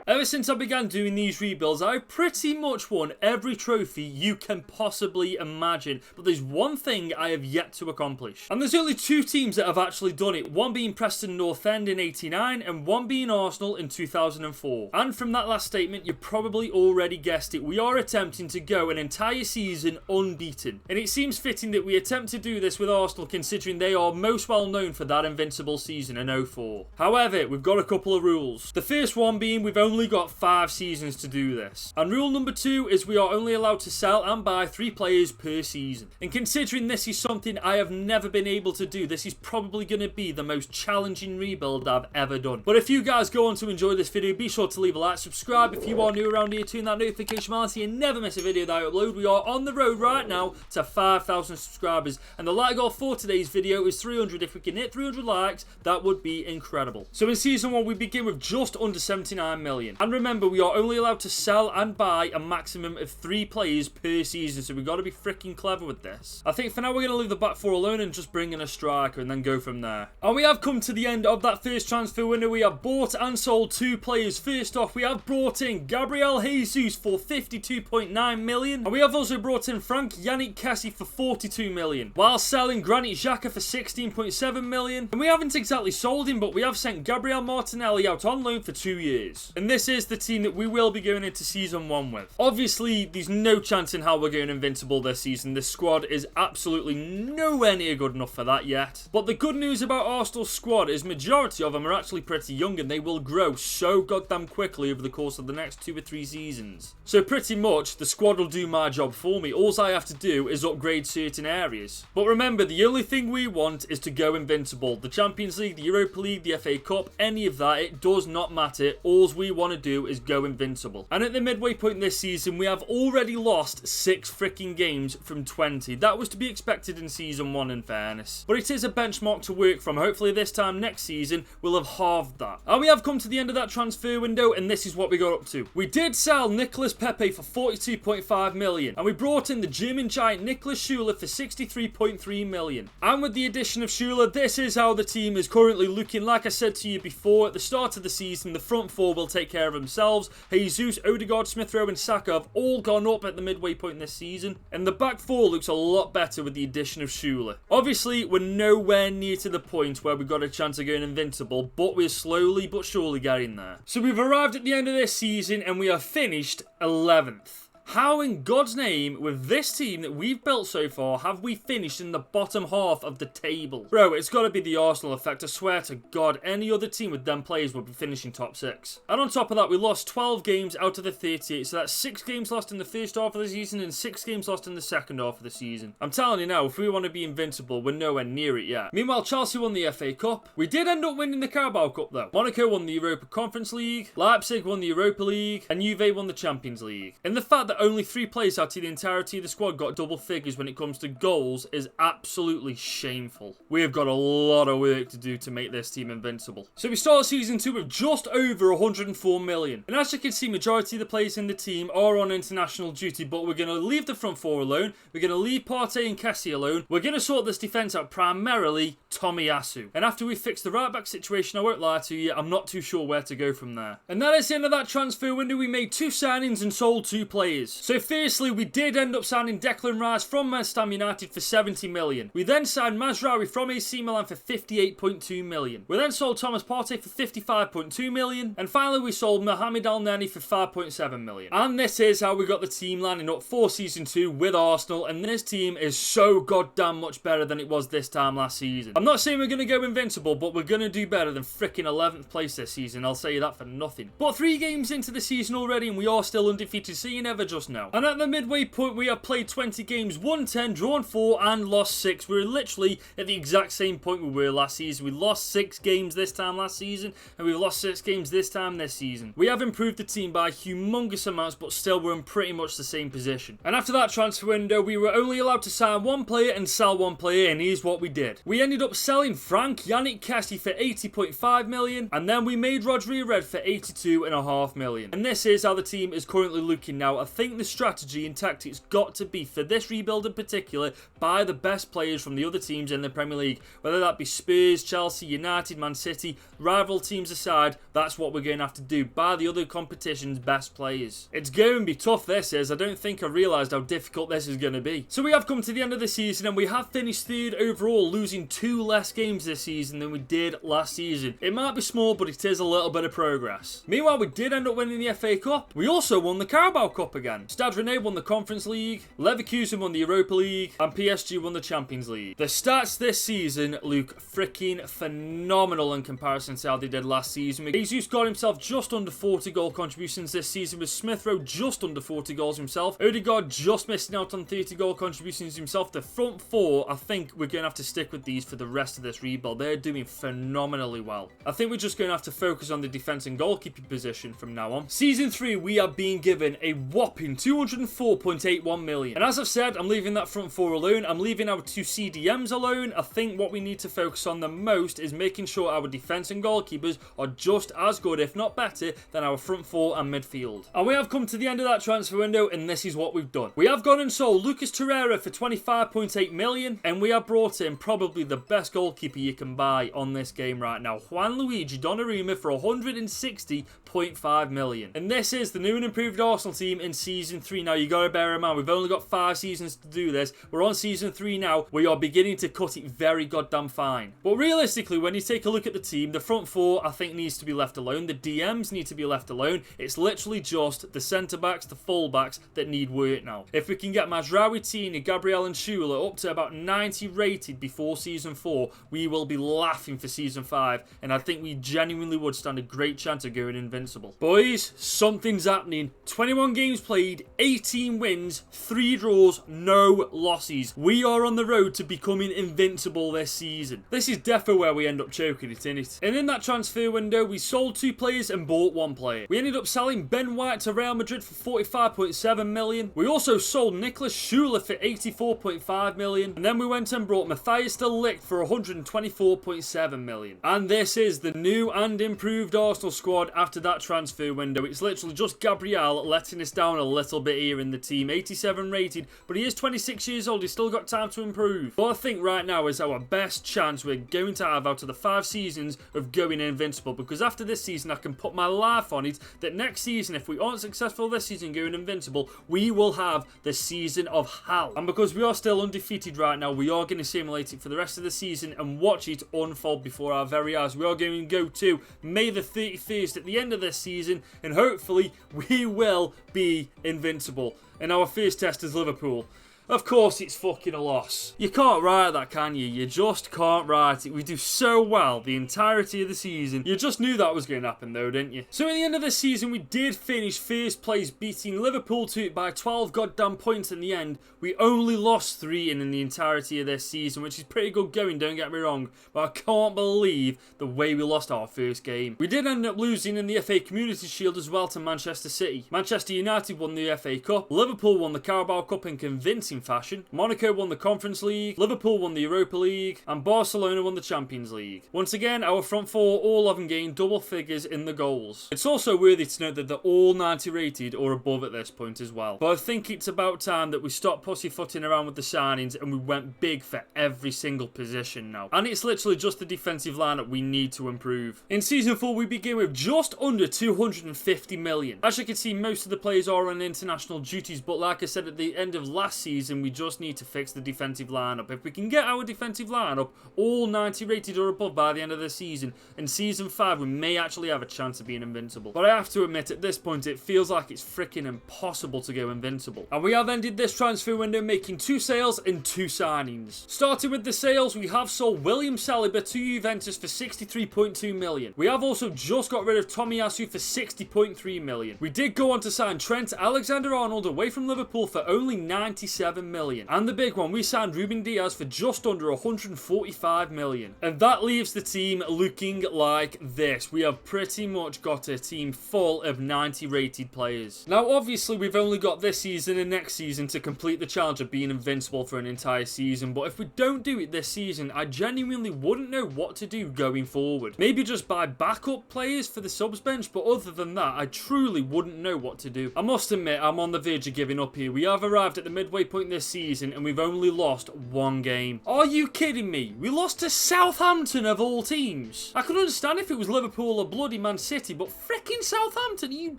Ever since I began doing these rebuilds, I've pretty much won every trophy you can possibly imagine, but there's one thing I have yet to accomplish. And there's only two teams that have actually done it, one being Preston North End in '89 and one being Arsenal in 2004. And from that last statement, you probably already guessed it, we are attempting to go an entire season unbeaten. And it seems fitting that we attempt to do this with Arsenal, considering they are most well known for that invincible season in '04. However, we've got a couple of rules. The first one being we've only got 5 seasons to do this. And rule number 2 is we are only allowed to sell and buy 3 players per season. And considering this is something I have never been able to do, this is probably going to be the most challenging rebuild I've ever done. But if you guys go on to enjoy this video, be sure to leave a like, subscribe if you are new around here, turn that notification bell on so you never miss a video that I upload. We are on the road right now to 5,000 subscribers, and the like goal for today's video is 300. If we can hit 300 likes, that would be incredible. So in season 1 we begin with just under 79 million, and remember we are only allowed to sell and buy a maximum of 3 players per season, so we've got to be freaking clever with this. I think for now we're going to leave the back 4 alone and just bring in a striker and then go from there. And we have come to the end of that first transfer window. We have bought and sold 2 players. First off, we have brought in Gabriel Jesus for 52.9 million, and we have also brought in Frank Yannick Kessie for 42 million, while selling Granit Xhaka for 16.7 million. And we haven't exactly sold him, but we have sent Gabriel Martinelli out on loan for 2 years. And this is the team that we will be going into season 1 with. Obviously, there's no chance in how we're going invincible this season. This squad is absolutely nowhere near good enough for that yet. But the good news about Arsenal's squad is majority of them are actually pretty young, and they will grow so goddamn quickly over the course of the next 2 or 3 seasons. So pretty much, the squad will do my job for me. All I have to do is upgrade certain areas. But remember, the only thing we want is to go invincible. The Champions League, the Europa League, the FA Cup, any of that, it does not matter. All we want to do is go invincible. And at the midway point this season, we have already lost 6 freaking games from 20. That was to be expected in season 1 in fairness. But it is a benchmark to work from. Hopefully this time next season, we'll have halved that. And we have come to the end of that transfer window, and this is what we got up to. We did sell Nicolas Pepe for 42.5 million, and we brought in the German giant Niklas Süle for 63.3 million. And with the addition of Süle, this is how the team is currently looking. Like I said to you before, at the start of the season, the front 4 will take care of themselves. Jesus, Odegaard, Smith Rowe and Saka have all gone up at the midway point this season, and the back 4 looks a lot better with the addition of Süle. Obviously, we're nowhere near to the point where we've got a chance of going invincible, but we're slowly but surely getting there. So we've arrived at the end of this season and we are finished 11th. How in God's name, with this team that we've built so far, have we finished in the bottom half of the table? Bro, it's got to be the Arsenal effect. I swear to God, any other team with them players would be finishing top 6. And on top of that, we lost 12 games out of the 38, so that's 6 games lost in the first half of the season and 6 games lost in the second half of the season. I'm telling you now, if we want to be invincible, we're nowhere near it yet. Meanwhile, Chelsea won the FA Cup. We did end up winning the Carabao Cup though. Monaco won the Europa Conference League, Leipzig won the Europa League, and Juve won the Champions League. And the fact that only 3 players out of the entirety of the squad got double figures when it comes to goals is absolutely shameful. We have got a lot of work to do to make this team invincible. So we start season 2 with just over 104 million. And as you can see, majority of the players in the team are on international duty, but we're going to leave the front 4 alone. We're going to leave Partey and Kessie alone. We're going to sort this defence out primarily Tomiyasu. And after we fix the right back situation, I won't lie to you, I'm not too sure where to go from there. And that is the end of that transfer window. We made 2 signings and sold 2 players. So firstly, we did end up signing Declan Rice from West Ham United for 70 million. We then signed Mazraoui from AC Milan for 58.2 million. We then sold Thomas Partey for 55.2 million. And finally, we sold Mohamed El Neni for 5.7 million. And this is how we got the team lining up for season 2 with Arsenal. And this team is so goddamn much better than it was this time last season. I'm not saying we're going to go invincible, but we're going to do better than freaking 11th place this season. I'll say that for nothing. But 3 games into the season already, and we are still undefeated, so you never just know. And at the midway point, we have played 20 games, won 10, drawn 4, and lost 6. We're literally at the exact same point we were last season. We lost 6 games this time last season, and we've lost 6 games this time this season. We have improved the team by humongous amounts, but still we're in pretty much the same position. And after that transfer window, we were only allowed to sign 1 player and sell 1 player, and here's what we did. We ended up selling Frank Yannick Kessie for 80.5 million, and then we made Rodri Red for 82.5 million. And this is how the team is currently looking now. I think think the strategy and tactics got to be, for this rebuild in particular, buy the best players from the other teams in the Premier League. Whether that be Spurs, Chelsea, United, Man City, rival teams aside, that's what we're going to have to do. Buy the other competition's best players. It's going to be tough, this is. I don't think I realised how difficult this is going to be. So we have come to the end of the season and we have finished third overall, losing 2 less games this season than we did last season. It might be small, but it is a little bit of progress. Meanwhile, we did end up winning the FA Cup. We also won the Carabao Cup again. Stade Rennais won the Conference League, Leverkusen won the Europa League, and PSG won the Champions League. The stats this season look freaking phenomenal in comparison to how they did last season. Jesus got himself just under 40 goal contributions this season, with Smith Rowe just under 40 goals himself. Odegaard just missing out on 30 goal contributions himself. The front four, I think we're going to have to stick with these for the rest of this rebuild. They're doing phenomenally well. I think we're just going to have to focus on the defence and goalkeeping position from now on. Season 3, we are being given a whopping 204.81 million. And as I've said, I'm leaving that front four alone. I'm leaving our 2 CDMs alone. I think what we need to focus on the most is making sure our defence and goalkeepers are just as good, if not better, than our front four and midfield. And we have come to the end of that transfer window, and this is what we've done. We have gone and sold Lucas Torreira for 25.8 million, and we have brought in probably the best goalkeeper you can buy on this game right now, Juanluigi Donnarumma, for 160.5 million. And this is the new and improved Arsenal team in Season 3. Now, you got to bear in mind, we've only got 5 seasons to do this. We're on Season 3 now. We are beginning to cut it very goddamn fine. But realistically, when you take a look at the team, the front four, I think, needs to be left alone. The DMs need to be left alone. It's literally just the centre-backs, the full-backs that need work now. If we can get Mazraoui, Tina, Gabriel and Schuler up to about 90 rated before Season 4, we will be laughing for Season 5, and I think we genuinely would stand a great chance of going invincible. Boys, something's happening. 21 games played, 18 wins, 3 draws, no losses. We are on the road to becoming invincible this season. This is defo where we end up choking it, innit? And in that transfer window, we sold 2 players and bought 1 player. We ended up selling Ben White to Real Madrid for 45.7 million. We also sold Nicholas Schuler for 84.5 million. And then we went and brought Matthias de Ligt for 124.7 million. And this is the new and improved Arsenal squad after that transfer window. It's literally just Gabriel letting us down a little bit here in the team. 87 rated, but he is 26 years old. He's still got time to improve. But I think right now is our best chance we're going to have out of the 5 seasons of going invincible, because after this season I can put my life on it that next season, if we aren't successful this season going invincible, we will have the season of hell. And because we are still undefeated right now, we are going to simulate it for the rest of the season and watch it unfold before our very eyes. We are going to go to May the 31st at the end of this season, and hopefully we will be invincible. And our first test is Liverpool. Of course it's fucking a loss. You can't write that, can you? You just can't write it. We do so well the entirety of the season. You just knew that was going to happen though, didn't you? So at the end of the season, we did finish first place, beating Liverpool to it by 12 goddamn points in the end. We only lost 3 in the entirety of this season, which is pretty good going, don't get me wrong. But I can't believe the way we lost our first game. We did end up losing in the FA Community Shield as well to Manchester City. Manchester United won the FA Cup. Liverpool won the Carabao Cup in convincing fashion. Monaco won the Conference League, Liverpool won the Europa League, and Barcelona won the Champions League. Once again, our front four all having gained double figures in the goals. It's also worthy to note that they're all 90 rated or above at this point as well. But I think it's about time that we stop pussyfooting around with the signings and we went big for every single position now. And it's literally just the defensive lineup we need to improve. In Season 4, we begin with just under 250 million. As you can see, most of the players are on international duties, but like I said at the end of last season, we just need to fix the defensive lineup. If we can get our defensive lineup all 90 rated or above by the end of the season, in Season 5 we may actually have a chance of being invincible. But I have to admit, at this point it feels like it's freaking impossible to go invincible. And we have ended this transfer window making 2 sales and 2 signings. Starting with the sales, we have sold William Saliba to Juventus for 63.2 million. We have also just got rid of Tomiyasu for 60.3 million. We did go on to sign Trent Alexander-Arnold away from Liverpool for only 97 107 million. And the big one, we signed Ruben Diaz for just under 145 million. And that leaves the team looking like this. We have pretty much got a team full of 90 rated players. Now, obviously, we've only got this season and next season to complete the challenge of being invincible for an entire season. But if we don't do it this season, I genuinely wouldn't know what to do going forward. Maybe just buy backup players for the subs bench, but other than that, I truly wouldn't know what to do. I must admit, I'm on the verge of giving up here. We have arrived at the midway point this season and we've only lost one game. Are you kidding me? We lost to Southampton of all teams. I could understand if it was Liverpool or bloody Man City, but freaking Southampton, are you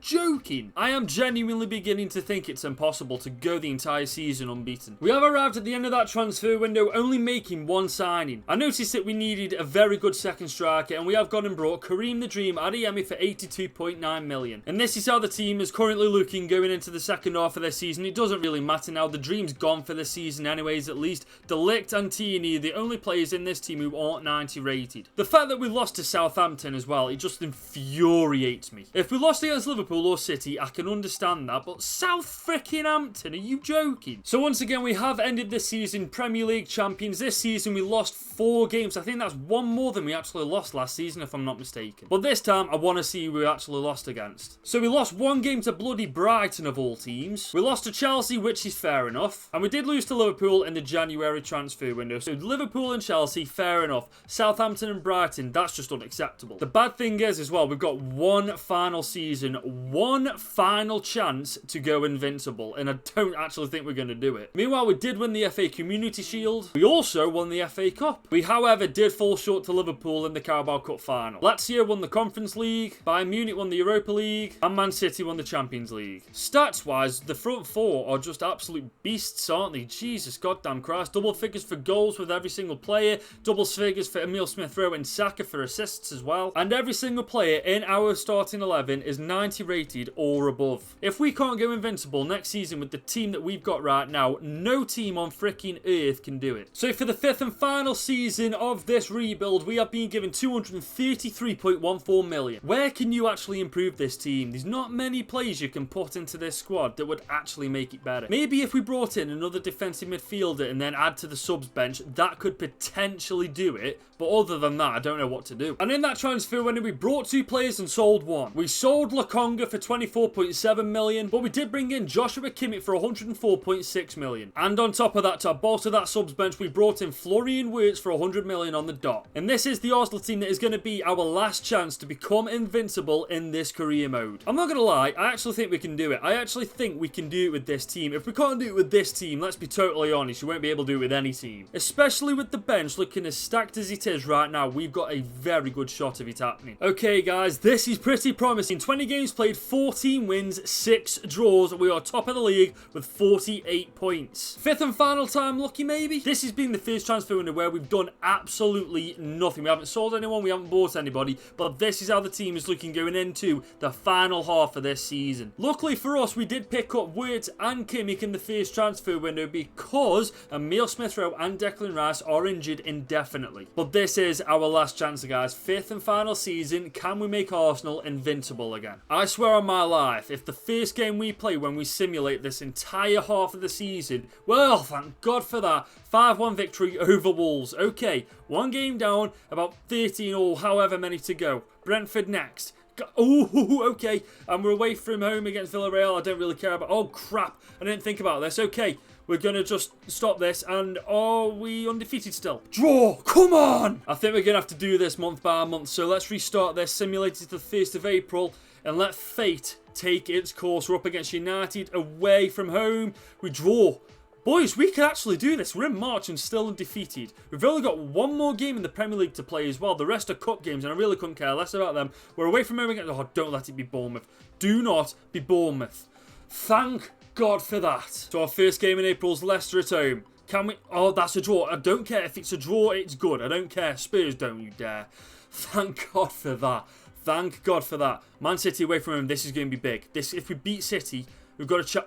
joking? I am genuinely beginning to think it's impossible to go the entire season unbeaten. We have arrived at the end of that transfer window, only making one signing. I noticed that we needed a very good second striker, and we have gone and brought Kareem the Dream Adeyemi for 82.9 million. And this is how the team is currently looking going into the second half of their season. It doesn't really matter now. The Dream's gone for the season anyways, at least. De Ligt and Tierney are the only players in this team who aren't 90 rated. The fact that we lost to Southampton as well, it just infuriates me. If we lost against Liverpool or City, I can understand that, but South freaking Hampton, are you joking? So once again, we have ended this season Premier League champions. This season we lost 4 games. I think that's one more than we actually lost last season, if I'm not mistaken. But this time, I want to see who we actually lost against. So we lost 1 game to bloody Brighton of all teams. We lost to Chelsea, which is fair enough. And we did lose to Liverpool in the January transfer window. So Liverpool and Chelsea, fair enough. Southampton and Brighton, that's just unacceptable. The bad thing is as well, we've got one final season, one final chance to go invincible. And I don't actually think we're going to do it. Meanwhile, we did win the FA Community Shield. We also won the FA Cup. We, however, did fall short to Liverpool in the Carabao Cup final. Lazio won the Conference League, Bayern Munich won the Europa League, and Man City won the Champions League. Stats-wise, the front 4 are just absolute beasts, aren't they? Jesus goddamn Christ. Double figures for goals with every single player, double figures for Emile Smith-Rowe and Saka for assists as well. And every single player in our starting 11 is 90 rated or above. If we can't go invincible next season with the team that we've got right now, no team on freaking earth can do it. So for the 5th and final season of this rebuild, we have been given 233.14 million. Where can you actually improve this team? There's not many players you can put into this squad that would actually make it better. Maybe if we brought in another defensive midfielder and then add to the subs bench, that could potentially do it. But other than that, I don't know what to do. And in that transfer window, we brought 2 players and sold 1. We sold Lokonga for 24.7 million, but we did bring in Joshua Kimmich for 104.6 million. And on top of that, to bolster that subs bench, we brought in Florian Wirtz for 100 million on the dot. And this is the Arsenal team that is going to be our last chance to become invincible in this career mode. I'm not going to lie, I actually think we can do it. I actually think we can do it with this team. If we can't do it with this team, let's be totally honest, you won't be able to do it with any team. Especially with the bench looking as stacked as it is right now, we've got a very good shot of it happening. Okay guys, this is pretty promising. 20 games played, 14 wins, 6 draws. We are top of the league with 48 points. 5th and final time lucky maybe? This has been the first transfer window where we've done absolutely nothing. We haven't sold anyone, we haven't bought anybody, but this is how the team is looking going into the final half of this season. Luckily for us, we did pick up Wirtz and Kimmich in the first transfer window because Emile Smith-Rowe and Declan Rice are injured indefinitely. But this is our last chance, guys. 5th and final season. Can we make Arsenal invincible again? I swear on my life, if the first game we play when we simulate this entire half of the season, well, thank God for that. 5-1 victory over Wolves. Okay, 1 game down, about 13 or however many to go. Brentford next. Oh, okay. And we're away from home against Villarreal. I don't really care about... Oh, crap. I didn't think about this. Okay. We're going to just stop this. And are we undefeated still? Draw! Come on! I think we're going to have to do this month by month. So let's restart this. Simulated to the 1st of April. And let fate take its course. We're up against United. Away from home. We draw. Boys, we can actually do this. We're in March and still undefeated. We've only got 1 more game in the Premier League to play as well. The rest are cup games, and I really couldn't care less about them. We're away from home again. Oh, don't let it be Bournemouth. Do not be Bournemouth. Thank God for that. So our first game in April is Leicester at home. Can we... Oh, that's a draw. I don't care. If it's a draw, it's good. I don't care. Spurs, don't you dare. Thank God for that. Thank God for that. Man City away from home. This is going to be big. If we beat City, we've got a chance.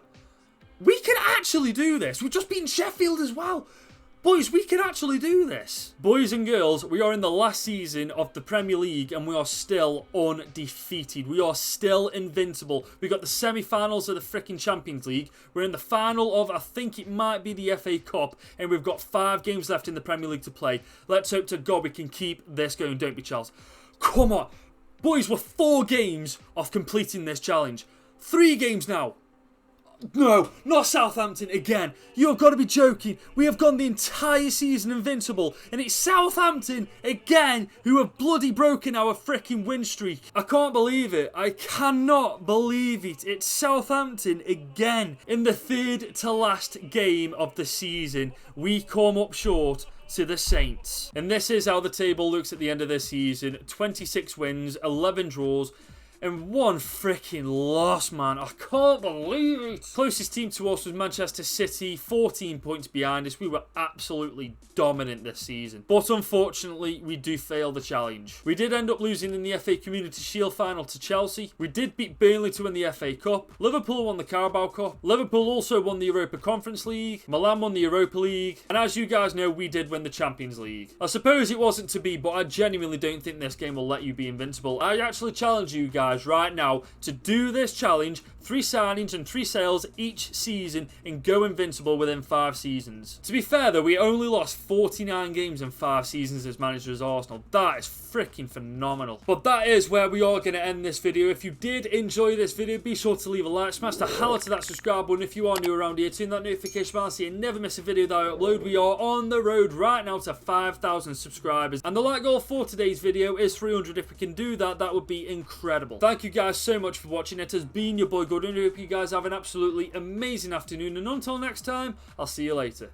We can actually do this. We've just beaten Sheffield as well. Boys, we can actually do this. Boys and girls, we are in the last season of the Premier League and we are still undefeated. We are still invincible. We got the semi-finals of the freaking Champions League. We're in the final of, I think it might be the FA Cup, and we've got 5 games left in the Premier League to play. Let's hope to God we can keep this going, don't we, Charles? Come on. Boys, we're 4 games off completing this challenge. 3 games now. No, not Southampton again. You've got to be joking. We have gone the entire season invincible, and it's Southampton again who have bloody broken our freaking win streak. I can't believe it. I cannot believe it. It's Southampton again. In the 3rd to last game of the season, we come up short to the Saints. And this is how the table looks at the end of this season. 26 wins, 11 draws, and 1 freaking loss, man. I can't believe it. Closest team to us was Manchester City, 14 points behind us. We were absolutely dominant this season. But unfortunately, we do fail the challenge. We did end up losing in the FA Community Shield final to Chelsea. We did beat Burnley to win the FA Cup. Liverpool won the Carabao Cup. Liverpool also won the Europa Conference League. Milan won the Europa League. And as you guys know, we did win the Champions League. I suppose it wasn't to be, but I genuinely don't think this game will let you be invincible. I actually challenge you guys right now to do this challenge, 3 signings and 3 sales each season, and go invincible within 5 seasons. To be fair though, we only lost 49 games in 5 seasons as manager as Arsenal. That is freaking phenomenal. But that is where we are going to end this video. If you did enjoy this video, be sure to leave a like, smash the hell out of that subscribe button if you are new around here, turn that notification bell so you never miss a video that I upload. We are on the road right now to 5,000 subscribers, and the like goal for today's video is 300. If we can do that, that would be incredible. Thank you guys so much for watching. It has been your boy Gordon. I hope you guys have an absolutely amazing afternoon, and until next time, I'll see you later.